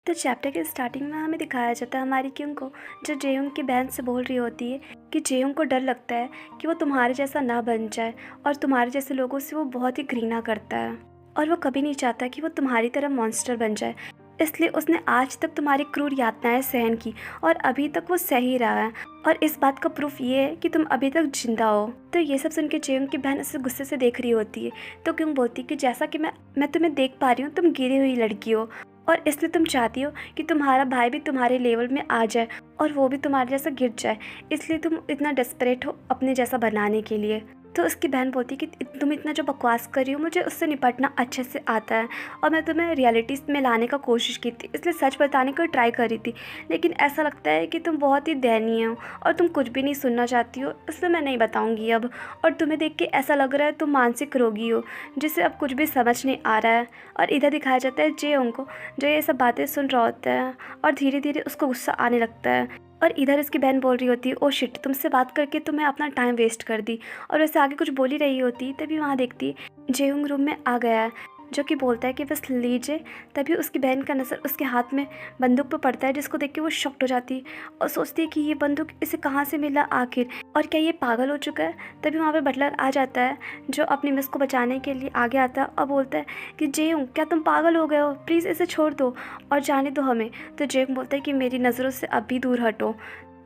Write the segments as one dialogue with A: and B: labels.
A: तो चैप्टर के स्टार्टिंग में हमें दिखाया जाता है हमारी क्यों को जो जेयोंग की बहन से बोल रही होती है कि जेयोंग को डर लगता है कि वो तुम्हारे जैसा ना बन जाए और तुम्हारे जैसे लोगों से वो बहुत ही घृणा करता है और वो कभी नहीं चाहता कि वो तुम्हारी तरह मॉन्स्टर बन जाए। इसलिए उसने आज तक तुम्हारी क्रूर यातनाएं सहन की और अभी तक वो सह ही रहा है और इस बात का प्रूफ ये है कि तुम अभी तक जिंदा हो। तो ये सब सुन के जेयोंग की बहन उसे गुस्से से देख रही होती है। तो क्यों बोलती कि जैसा कि मैं तुम्हें देख पा रही हूँ, तुम गिरी हुई लड़की हो और इसलिए तुम चाहती हो कि तुम्हारा भाई भी तुम्हारे लेवल में आ जाए और वो भी तुम्हारे जैसा गिर जाए, इसलिए तुम इतना डेस्परेट हो अपने जैसा बनाने के लिए। तो उसकी बहन बोलती कि तुम इतना जो बकवास कर रही हो, मुझे उससे निपटना अच्छे से आता है और मैं तुम्हें रियलिटी में लाने का कोशिश की थी, इसलिए सच बताने का ट्राई कर रही थी, लेकिन ऐसा लगता है कि तुम बहुत ही दयनीय हो और तुम कुछ भी नहीं सुनना चाहती हो, इसलिए मैं नहीं बताऊंगी अब। और तुम्हें देख के ऐसा लग रहा है तुम मानसिक रोगी हो जिसे अब कुछ भी समझ नहीं आ रहा है। और इधर दिखाया जाता है जेयोंग को जो ये सब बातें सुन रहा होता है और धीरे धीरे उसको गुस्सा आने लगता है। और इधर उसकी बहन बोल रही होती है, ओ शिट, तुमसे बात करके तो मैं अपना टाइम वेस्ट कर दी। और वैसे आगे कुछ बोल ही रही होती तभी वहाँ देखती जेयोंग रूम में आ गया है जो कि बोलता है कि बस लीजिए। तभी उसकी बहन का नज़र उसके हाथ में बंदूक पर पड़ता है जिसको देख के वो शॉक्ड हो जाती है और सोचती है कि ये बंदूक इसे कहाँ से मिला आखिर, और क्या ये पागल हो चुका है। तभी वहाँ पे बटलर आ जाता है जो अपनी मिस को बचाने के लिए आगे आता है और बोलता है कि जेयोंग, क्या तुम पागल हो गए हो, प्लीज़ इसे छोड़ दो और जाने दो हमें। तो जेयोंग बोलता है कि मेरी नज़रों से अब भी दूर हटो।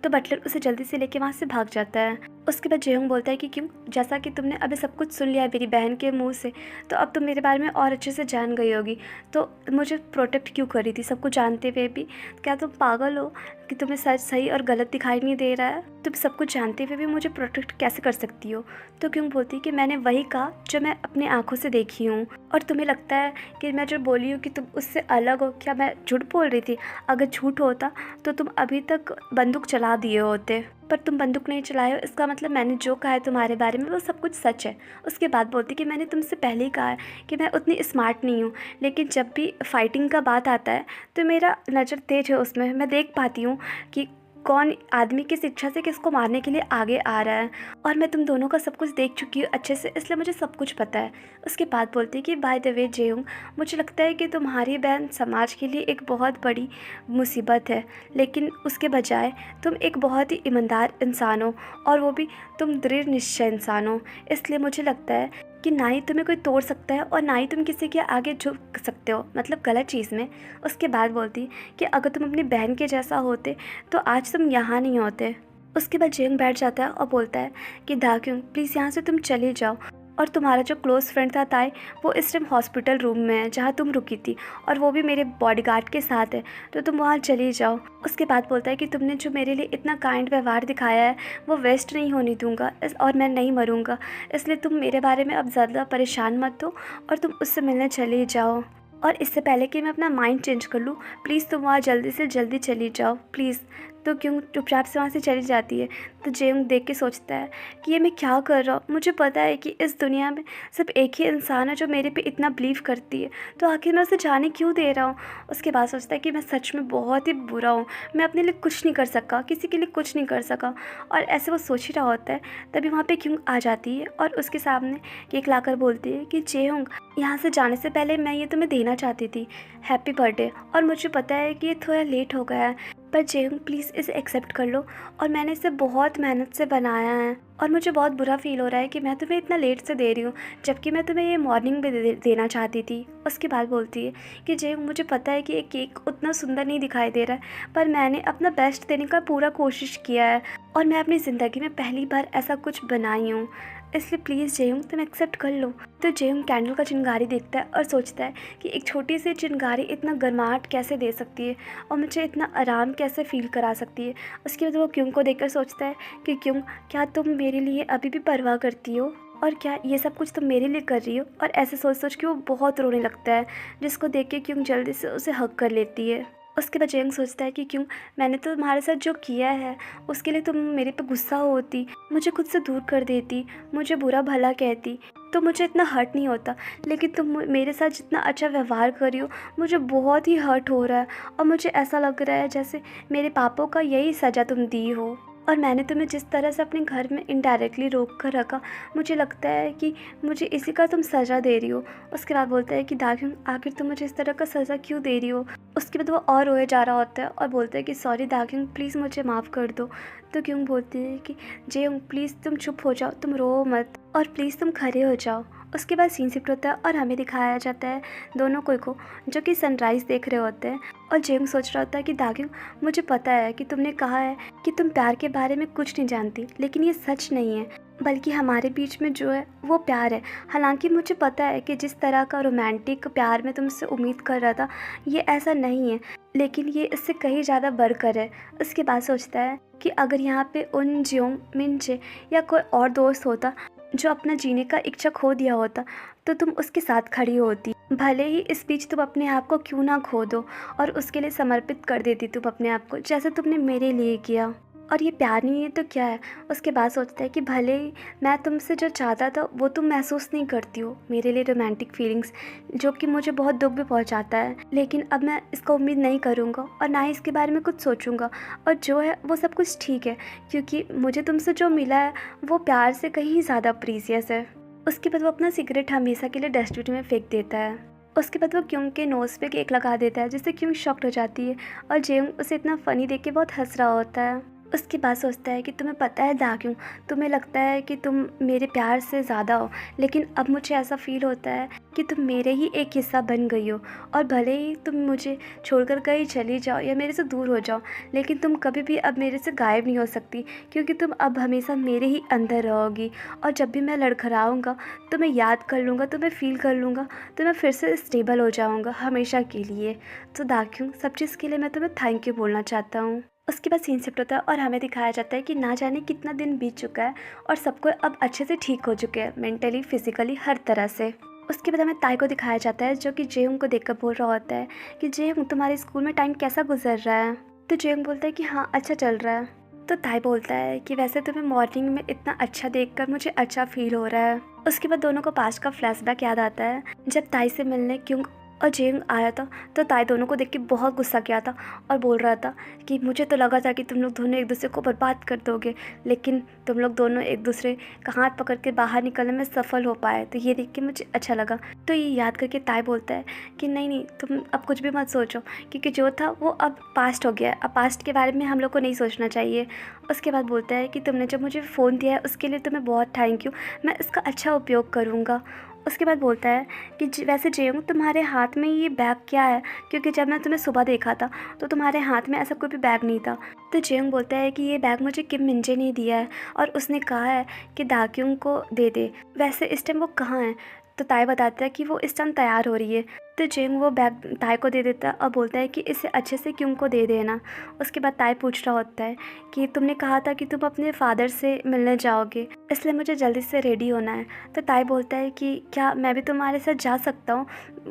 A: तो बटलर उसे जल्दी से लेके वहाँ से भाग जाता है। उसके बाद जेयोंग बोलता है कि क्यों, जैसा कि तुमने अभी सब कुछ सुन लिया है मेरी बहन के मुंह से, तो अब तुम मेरे बारे में और अच्छे से जान गई होगी, तो मुझे प्रोटेक्ट क्यों कर रही थी सब कुछ जानते हुए भी। क्या तुम पागल हो कि तुम्हें सच सही और गलत दिखाई नहीं दे रहा है? तुम सब कुछ जानते हुए भी मुझे प्रोटेक्ट कैसे कर सकती हो? तो क्यों बोलती कि मैंने वही कहा जो मैं अपनी आंखों से देखी हूँ, और तुम्हें लगता है कि मैं जो बोली हूँ कि तुम उससे अलग हो, क्या मैं झूठ बोल रही थी? अगर झूठ होता तो तुम अभी तक बंदूक चला दिए होते, पर तुम बंदूक नहीं चलाए हो, इसका मतलब मैंने जो कहा है तुम्हारे बारे में वो सब कुछ सच है। उसके बाद बोलती कि मैंने तुमसे पहले ही कहा है कि मैं उतनी स्मार्ट नहीं हूँ, लेकिन जब भी फाइटिंग का बात आता है तो मेरा नज़र तेज है, उसमें मैं देख पाती हूँ कि कौन आदमी किस इच्छा से किसको मारने के लिए आगे आ रहा है, और मैं तुम दोनों का सब कुछ देख चुकी हूँ अच्छे से, इसलिए मुझे सब कुछ पता है। उसके बाद बोलती है कि बाय द वे जेयोंग, मुझे लगता है कि तुम्हारी बहन समाज के लिए एक बहुत बड़ी मुसीबत है, लेकिन उसके बजाय तुम एक बहुत ही ईमानदार इंसान हो और वो भी तुम दृढ़ निश्चय इंसान हो, इसलिए मुझे लगता है कि ना ही तुम्हें कोई तोड़ सकता है और ना ही तुम किसी के आगे झुक सकते हो, मतलब गलत चीज़ में। उसके बाद बोलती कि अगर तुम अपनी बहन के जैसा होते तो आज तुम यहाँ नहीं होते। उसके बाद जेयोंग बैठ जाता है और बोलता है कि दाक्योंग, प्लीज़ यहाँ से तुम चले जाओ, और तुम्हारा जो क्लोज़ फ्रेंड था ताई, वो इस टाइम हॉस्पिटल रूम में है जहाँ तुम रुकी थी, और वो भी मेरे बॉडीगार्ड के साथ है, तो तुम वहाँ चली जाओ। उसके बाद बोलता है कि तुमने जो मेरे लिए इतना काइंड व्यवहार दिखाया है वो वेस्ट नहीं होने दूंगा और मैं नहीं मरूंगा, इसलिए तुम मेरे बारे में अब ज़्यादा परेशान मत हो और तुम उससे मिलने चले जाओ। और इससे पहले कि मैं अपना माइंड चेंज कर लूँ, प्लीज़ तुम वहाँ जल्दी से जल्दी चली जाओ प्लीज़। तो क्यों चुपचाप से वहाँ से चली जाती है। तो जेयोंग देख के सोचता है कि ये मैं क्या कर रहा हूँ, मुझे पता है कि इस दुनिया में सिर्फ एक ही इंसान है जो मेरे पे इतना बिलीव करती है, तो आखिर मैं उसे जाने क्यों दे रहा हूँ। उसके बाद सोचता है कि मैं सच में बहुत ही बुरा हूँ, मैं अपने लिए कुछ नहीं कर सका, किसी के लिए कुछ नहीं कर सका। और ऐसे वो सोच ही रहा होता है, तभी वहाँ पर क्यों आ जाती है और उसके सामने केक लाकर बोलती है कि जेयोंग, यहाँ से जाने से पहले मैं ये तुम्हें देना चाहती थी, हैप्पी बर्थडे। और मुझे पता है कि ये थोड़ा लेट हो गया है, पर जेयोंग प्लीज़ इसे एक्सेप्ट कर लो, और मैंने इसे बहुत मेहनत से बनाया है और मुझे बहुत बुरा फील हो रहा है कि मैं तुम्हें इतना लेट से दे रही हूँ, जबकि मैं तुम्हें ये मॉर्निंग में देना चाहती थी। उसके बाद बोलती है कि जेयोंग, मुझे पता है कि ये केक उतना सुंदर नहीं दिखाई दे रहा है, पर मैंने अपना बेस्ट देने का पूरा कोशिश किया है और मैं अपनी ज़िंदगी में पहली बार ऐसा कुछ बनाई हूँ, इसलिए प्लीज़ जेयोंग तुम एक्सेप्ट कर लो। तो जेयोंग कैंडल का चिंगारी देखता है और सोचता है कि एक छोटी सी चिंगारी इतना गर्माहट कैसे दे सकती है और मुझे इतना आराम कैसे फील करा सकती है। उसके बाद वो क्यों को देखकर सोचता है कि क्यों, क्या तुम मेरे लिए अभी भी परवाह करती हो, और क्या ये सब कुछ तुम मेरे लिए कर रही हो। और ऐसे सोच सोच के वो बहुत रोने लगता है, जिसको देख के क्यों जल्दी से उसे हग कर लेती है। उसके बाद जेयोंग सोचता है कि क्यों, मैंने तो तुम्हारे साथ जो किया है उसके लिए तुम मेरे पे गुस्सा होती, मुझे खुद से दूर कर देती, मुझे बुरा भला कहती, तो मुझे इतना हर्ट नहीं होता, लेकिन तुम मेरे साथ जितना अच्छा व्यवहार कर रही हो मुझे बहुत ही हर्ट हो रहा है और मुझे ऐसा लग रहा है जैसे मेरे पापों का यही सज़ा तुम दी हो। और मैंने तुम्हें जिस तरह से अपने घर में इनडायरेक्टली रोक कर रखा, मुझे लगता है कि मुझे इसी का तुम सज़ा दे रही हो। उसके बाद बोलता है कि दाग्युंग, आखिर तुम मुझे इस तरह का सज़ा क्यों दे रही हो। उसके बाद वो और रोए जा रहा होता है और बोलता है कि सॉरी दाग्युंग, प्लीज़ मुझे माफ़ कर दो। तो क्यों बोलती है कि जेयोंग प्लीज़ तुम चुप हो जाओ, तुम रो मत और प्लीज़ तुम खड़े हो जाओ। उसके बाद सीन शिफ्ट होता है और हमें दिखाया जाता है दोनों को जो कि सनराइज़ देख रहे होते हैं। और जेयोंग सोच रहा होता है कि दाग्युंग, मुझे पता है कि तुमने कहा है कि तुम प्यार के बारे में कुछ नहीं जानती, लेकिन ये सच नहीं है, बल्कि हमारे बीच में जो है वो प्यार है। हालांकि मुझे पता है कि जिस तरह का रोमांटिक प्यार मैं तुमसे उम्मीद कर रहा था ये ऐसा नहीं है, लेकिन ये इससे कहीं ज़्यादा बढ़कर है। उसके बाद सोचता है कि अगर यहाँ पे उन जियोंग, मिनचे या कोई और दोस्त होता जो अपना जीने का इच्छा खो दिया होता, तो तुम उसके साथ खड़ी होती, भले ही इस बीच तुम अपने आप को क्यों ना खो दो और उसके लिए समर्पित कर देती तुम अपने आप को, जैसे तुमने मेरे लिए किया। और ये प्यार नहीं है तो क्या है। उसके बाद सोचता है कि भले ही मैं तुमसे जो चाहता था वो तुम महसूस नहीं करती हो, मेरे लिए रोमांटिक फीलिंग्स, जो कि मुझे बहुत दुख भी पहुंचाता है, लेकिन अब मैं इसका उम्मीद नहीं करूँगा और ना ही इसके बारे में कुछ सोचूंगा। और जो है वो सब कुछ ठीक है, क्योंकि मुझे तुमसे जो मिला है वो प्यार से कहीं ज़्यादा प्रीसियस है। उसके बाद वो अपना सिगरेट हमेशा के लिए डस्टबिन में फेंक देता है। उसके बाद वो क्योंग के नोज़ पे केक लगा देता है, जिससे क्योंग शॉक्ड हो जाती है और जेयोंग उसे इतना फ़नी देख के बहुत हंस रहा होता है। उसके बाद सोचता है कि तुम्हें पता है दाग्युंग, तुम्हें लगता है कि तुम मेरे प्यार से ज़्यादा हो, लेकिन अब मुझे ऐसा फील होता है कि तुम मेरे ही एक हिस्सा बन गई हो। और भले ही तुम मुझे छोड़कर कहीं चली जाओ या मेरे से दूर हो जाओ, लेकिन तुम कभी भी अब मेरे से गायब नहीं हो सकती, क्योंकि तुम अब हमेशा मेरे ही अंदर रहोगी। और जब भी मैं लड़खड़ाऊँगा तो मैं याद कर लूँगा, तो मैं फ़ील कर लूँगा, तो मैं फिर से स्टेबल हो जाऊँगा हमेशा के लिए। तो दाग्युंग, सब चीज़ के लिए मैं तुम्हें थैंक यू बोलना चाहता हूँ। उसके बाद सीन शिफ्ट होता है और हमें दिखाया जाता है कि ना जाने कितना दिन बीत चुका है और सबको अब अच्छे से ठीक हो चुके हैं, मेंटली, फिजिकली, हर तरह से। उसके बाद हमें ताई को दिखाया जाता है, जो कि जेयोंग को देखकर बोल रहा होता है कि जेयोंग, तुम्हारे स्कूल में टाइम कैसा गुजर रहा है। तो जेयोंग बोलता है कि हाँ, अच्छा चल रहा है। तो ताई बोलता है कि वैसे तुम्हें मॉर्निंग में इतना अच्छा देखकर मुझे अच्छा फील हो रहा है। उसके बाद दोनों को पास्ट का फ्लैशबैक याद आता है, जब ताई से मिलने क्यों और जेयोंग आया था, तो ताई दोनों को देख के बहुत गुस्सा किया था और बोल रहा था कि मुझे तो लगा था कि तुम लोग दोनों एक दूसरे को बर्बाद कर दोगे, लेकिन तुम लोग दोनों एक दूसरे का हाथ पकड़ के बाहर निकलने में सफल हो पाए, तो ये देख के मुझे अच्छा लगा। तो ये याद करके ताई बोलता है कि नहीं नहीं, तुम अब कुछ भी मत सोचो, क्योंकि जो था वो अब पास्ट हो गया है, अब पास्ट के बारे में हम लोग को नहीं सोचना चाहिए। उसके बाद बोलता है कि तुमने जब मुझे फ़ोन दिया है उसके लिए तुम्हें बहुत थैंक यू, मैं इसका अच्छा उपयोग करूँगा। उसके बाद बोलता है कि वैसे जेयोंग, तुम्हारे हाथ में ये बैग क्या है, क्योंकि जब मैं तुम्हें सुबह देखा था तो तुम्हारे हाथ में ऐसा कोई भी बैग नहीं था। तो जेयोंग बोलता है कि ये बैग मुझे किम मिंजे ने दिया है और उसने कहा है कि दाग्युंग को दे दे। वैसे इस टाइम वो कहाँ है। तो ताई बताता है कि वो इस टाइम तैयार हो रही है। तो जेयोंग वो बैग ताई को दे देता है और बोलता है कि इसे अच्छे से क्यों को दे देना। उसके बाद ताई पूछ रहा होता है कि तुमने कहा था कि तुम अपने फादर से मिलने जाओगे, इसलिए मुझे जल्दी से रेडी होना है। तो ताई बोलता है कि क्या मैं भी तुम्हारे साथ जा सकता हूँ,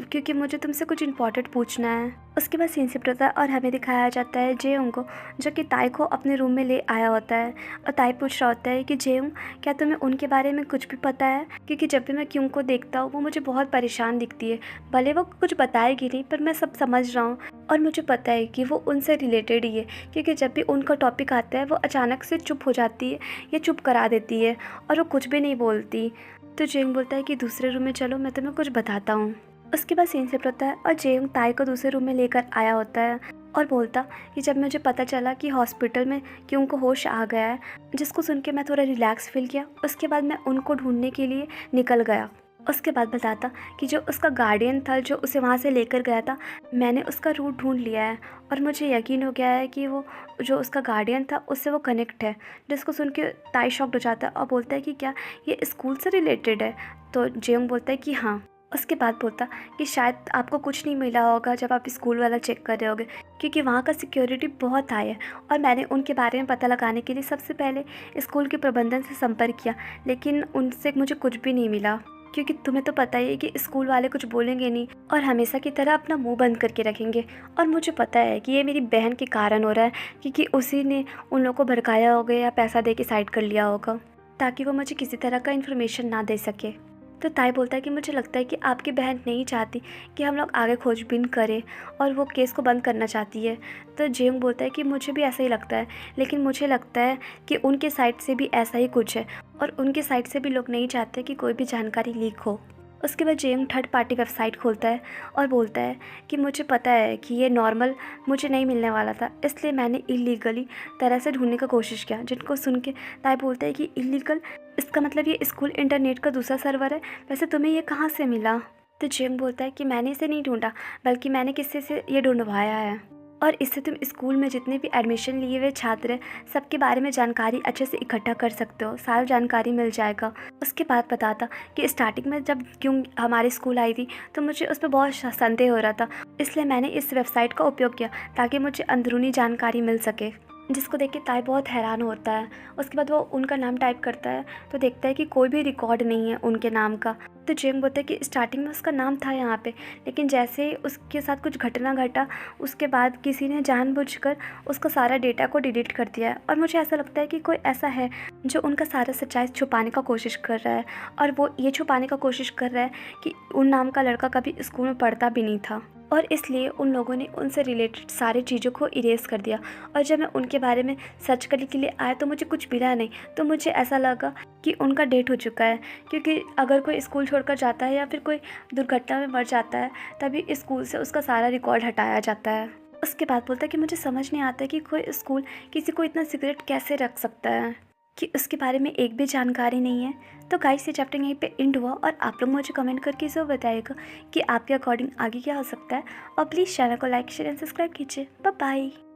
A: क्योंकि मुझे तुमसे कुछ इंपॉर्टेंट पूछना है। उसके बाद सीन शिफ्ट होता है और हमें दिखाया जाता है जेयोंग को, जो कि ताई को अपने रूम में ले आया होता है। और ताई पूछ रहा होता है कि जेयोंग, क्या तुम्हें उनके बारे में कुछ भी पता है, क्योंकि जब भी मैं क्यों को देखता हूँ वो मुझे बहुत परेशान दिखती है। भले वो कुछ बताएगी नहीं, पर मैं सब समझ रहा हूँ और मुझे पता है कि वो उनसे रिलेटेड ही है, क्योंकि जब भी उनका टॉपिक आता है वो अचानक से चुप हो जाती है या चुप करा देती है और वो कुछ भी नहीं बोलती। तो जेयोंग बोलता है कि दूसरे रूम में चलो, मैं तुम्हें कुछ बताता हूँ। उसके बाद सीन शिफ्ट होता है और जेयोंग ताई को दूसरे रूम में लेकर आया होता है और बोलता कि जब मुझे पता चला कि हॉस्पिटल में क्यों को होश आ गया है, जिसको सुन के मैं थोड़ा रिलैक्स फील किया। उसके बाद मैं उनको ढूंढने के लिए निकल गया। उसके बाद बताता कि जो उसका गार्डियन था, जो उसे वहाँ से लेकर गया था, मैंने उसका रूट ढूंढ लिया है और मुझे यकीन हो गया है कि वो जो उसका गार्डियन था उससे वो कनेक्ट है। जिसको सुन के ताई शॉक्ड हो जाता है और बोलता है कि क्या ये स्कूल से रिलेटेड है। तो जेयोंग बोलता है कि हाँ। उसके बाद बोलता कि शायद आपको कुछ नहीं मिला होगा जब आप स्कूल वाला चेक कर रहे होगे, क्योंकि वहाँ का सिक्योरिटी बहुत हाई है और मैंने उनके बारे में पता लगाने के लिए सबसे पहले स्कूल के प्रबंधन से संपर्क किया, लेकिन उनसे मुझे कुछ भी नहीं मिला, क्योंकि तुम्हें तो पता ही है कि स्कूल वाले कुछ बोलेंगे नहीं और हमेशा की तरह अपना मुंह बंद करके रखेंगे। और मुझे पता है कि ये मेरी बहन के कारण हो रहा है, क्योंकि उसी ने उन लोगों को भड़काया होगा या पैसा दे के साइड कर लिया होगा, ताकि वो मुझे किसी तरह का इन्फॉर्मेशन ना दे सके। तो ताई बोलता है कि मुझे लगता है कि आपकी बहन नहीं चाहती कि हम लोग आगे खोजबीन करें और वो केस को बंद करना चाहती है। तो जेयोंग बोलता है कि मुझे भी ऐसा ही लगता है, लेकिन मुझे लगता है कि उनके साइड से भी ऐसा ही कुछ है और उनके साइड से भी लोग नहीं चाहते कि कोई भी जानकारी लीक हो। उसके बाद जेयोंग थर्ड पार्टी वेबसाइट खोलता है और बोलता है कि मुझे पता है कि ये नॉर्मल मुझे नहीं मिलने वाला था, इसलिए मैंने इलीगली तरह से ढूंढने का कोशिश किया। जिनको सुन के ताई बोलता है कि इलीगल, इसका मतलब ये स्कूल इंटरनेट का दूसरा सर्वर है, वैसे तुम्हें ये कहाँ से मिला? तो जेयोंग बोलता है कि मैंने इसे नहीं ढूंढा, बल्कि मैंने किसी से ये ढूंढवाया है और इससे तुम स्कूल में जितने भी एडमिशन लिए हुए छात्र हैं सबके बारे में जानकारी अच्छे से इकट्ठा कर सकते हो, सारा जानकारी मिल जाएगा। उसके बाद बताता कि स्टार्टिंग में जब क्यों हमारे स्कूल आई थी तो मुझे उस पर बहुत संदेह हो रहा था, इसलिए मैंने इस वेबसाइट का उपयोग किया ताकि मुझे अंदरूनी जानकारी मिल सके। जिसको देख के ताई बहुत हैरान होता है। उसके बाद वो उनका नाम टाइप करता है तो देखता है कि कोई भी रिकॉर्ड नहीं है उनके नाम का। तो जेयोंग बोलता है कि स्टार्टिंग में उसका नाम था यहाँ पे, लेकिन जैसे ही उसके साथ कुछ घटना घटा उसके बाद किसी ने जानबूझकर उसका सारा डेटा को डिलीट कर दिया है और मुझे ऐसा लगता है कि कोई ऐसा है जो उनका सारा सच्चाई छुपाने का कोशिश कर रहा है और वो ये छुपाने का कोशिश कर रहा है कि उन नाम का लड़का कभी स्कूल में पढ़ता भी नहीं था और इसलिए उन लोगों ने उनसे रिलेटेड सारी चीज़ों को इरेज कर दिया। और जब मैं उनके बारे में सर्च करने के लिए आया तो मुझे कुछ मिला नहीं, तो मुझे ऐसा लगा कि उनका डेट हो चुका है, क्योंकि अगर कोई स्कूल छोड़कर जाता है या फिर कोई दुर्घटना में मर जाता है तभी स्कूल से उसका सारा रिकॉर्ड हटाया जाता है। उसके बाद बोलता है कि मुझे समझ नहीं आता कि कोई स्कूल किसी को इतना सीक्रेट कैसे रख सकता है कि उसके बारे में एक भी जानकारी नहीं है। तो गाइस ये चैप्टर यहीं पे एंड हुआ और आप लोग मुझे कमेंट करके ज़रूर बताइएगा कि आपके अकॉर्डिंग आगे क्या हो सकता है और प्लीज़ चैनल को लाइक शेयर एंड सब्सक्राइब कीजिए। Bye bye.